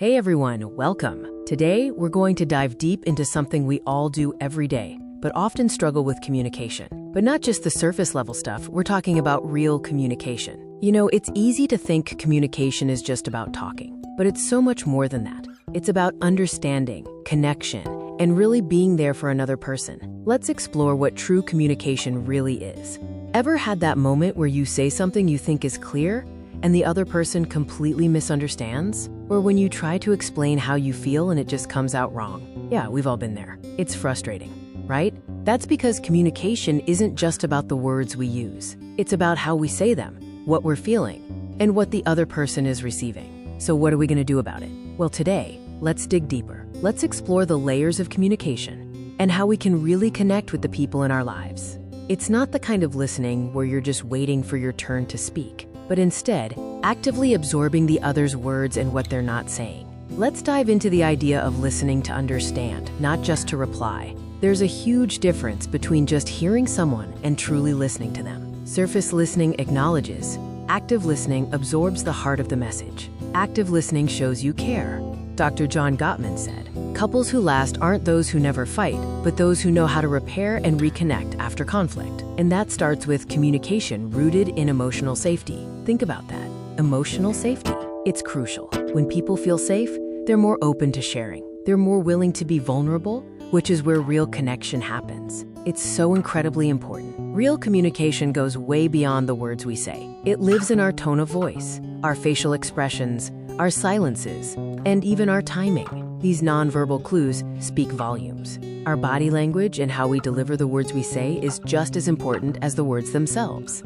Hey everyone, welcome. Today, we're going to dive deep into something we all do every day, but often struggle with communication. But not just the surface level stuff, we're talking about real communication. You know, it's easy to think communication is just about talking, but it's so much more than that. It's about understanding, connection, and really being there for another person. Let's explore what true communication really is. Ever had that moment where you say something you think is clear, and the other person completely misunderstands? Or when you try to explain how you feel and it just comes out wrong? Yeah, we've all been there. It's frustrating, right? That's because communication isn't just about the words we use. It's about how we say them, what we're feeling, and what the other person is receiving. So what are we going to do about it? Well, today, let's dig deeper. Let's explore the layers of communication and how we can really connect with the people in our lives. It's not the kind of listening where you're just waiting for your turn to speak, but instead, actively absorbing the other's words and what they're not saying. Let's dive into the idea of listening to understand, not just to reply. There's a huge difference between just hearing someone and truly listening to them. Surface listening acknowledges. Active listening absorbs the heart of the message. Active listening shows you care. Dr. John Gottman said, "Couples who last aren't those who never fight, but those who know how to repair and reconnect after conflict." And that starts with communication rooted in emotional safety. Think about that. Emotional safety. It's crucial. When people feel safe, they're more open to sharing. They're more willing to be vulnerable, which is where real connection happens. It's so incredibly important. Real communication goes way beyond the words we say. It lives in our tone of voice, our facial expressions, our silences, and even our timing. These nonverbal clues speak volumes. Our body language and how we deliver the words we say is just as important as the words themselves.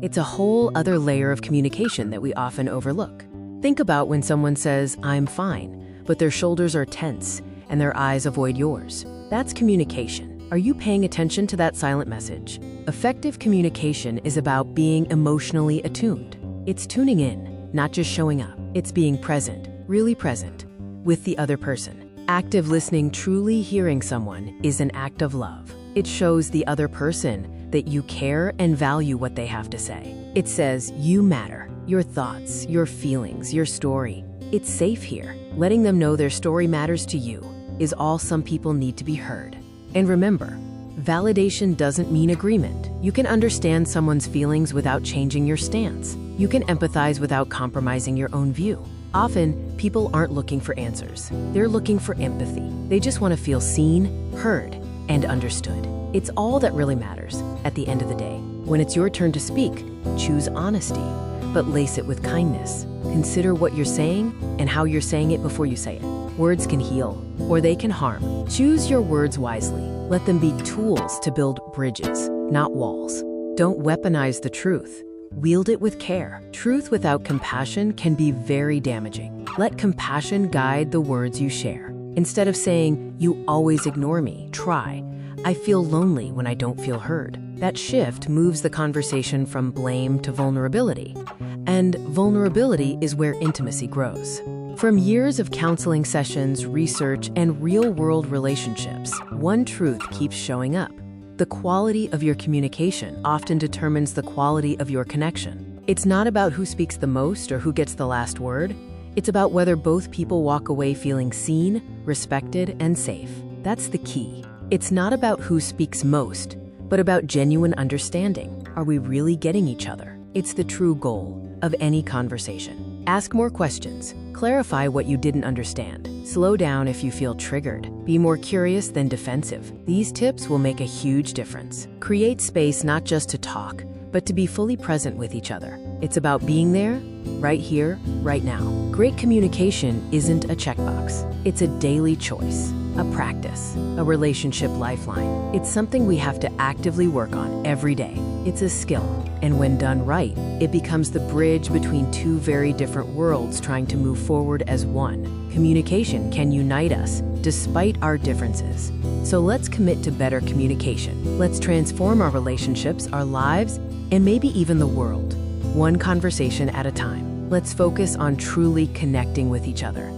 It's a whole other layer of communication that we often overlook. Think about when someone says, "I'm fine," but their shoulders are tense and their eyes avoid yours. That's communication. Are you paying attention to that silent message? Effective communication is about being emotionally attuned. It's tuning in, not just showing up. It's being present, really present, with the other person. Active listening, truly hearing someone, is an act of love. It shows the other person that you care and value what they have to say. It says, you matter, your thoughts, your feelings, your story. It's safe here. Letting them know their story matters to you is all some people need to be heard. And remember, validation doesn't mean agreement. You can understand someone's feelings without changing your stance. You can empathize without compromising your own view. Often, people aren't looking for answers. They're looking for empathy. They just want to feel seen, heard, and understood. It's all that really matters at the end of the day. When it's your turn to speak, choose honesty, but lace it with kindness. Consider what you're saying and how you're saying it before you say it. Words can heal, or they can harm. Choose your words wisely. Let them be tools to build bridges, not walls. Don't weaponize the truth. Wield it with care. Truth without compassion can be very damaging. Let compassion guide the words you share. Instead of saying, "You always ignore me," try, "I feel lonely when I don't feel heard." That shift moves the conversation from blame to vulnerability. And vulnerability is where intimacy grows. From years of counseling sessions, research, and real-world relationships, one truth keeps showing up. The quality of your communication often determines the quality of your connection. It's not about who speaks the most or who gets the last word. It's about whether both people walk away feeling seen, respected, and safe. That's the key. It's not about who speaks most, but about genuine understanding. Are we really getting each other? It's the true goal of any conversation. Ask more questions. Clarify what you didn't understand. Slow down if you feel triggered. Be more curious than defensive. These tips will make a huge difference. Create space not just to talk, but to be fully present with each other. It's about being there, right here, right now. Great communication isn't a checkbox. It's a daily choice, a practice, a relationship lifeline. It's something we have to actively work on every day. It's a skill, and when done right, it becomes the bridge between two very different worlds trying to move forward as one. Communication can unite us despite our differences. So let's commit to better communication. Let's transform our relationships, our lives, and maybe even the world, one conversation at a time. Let's focus on truly connecting with each other.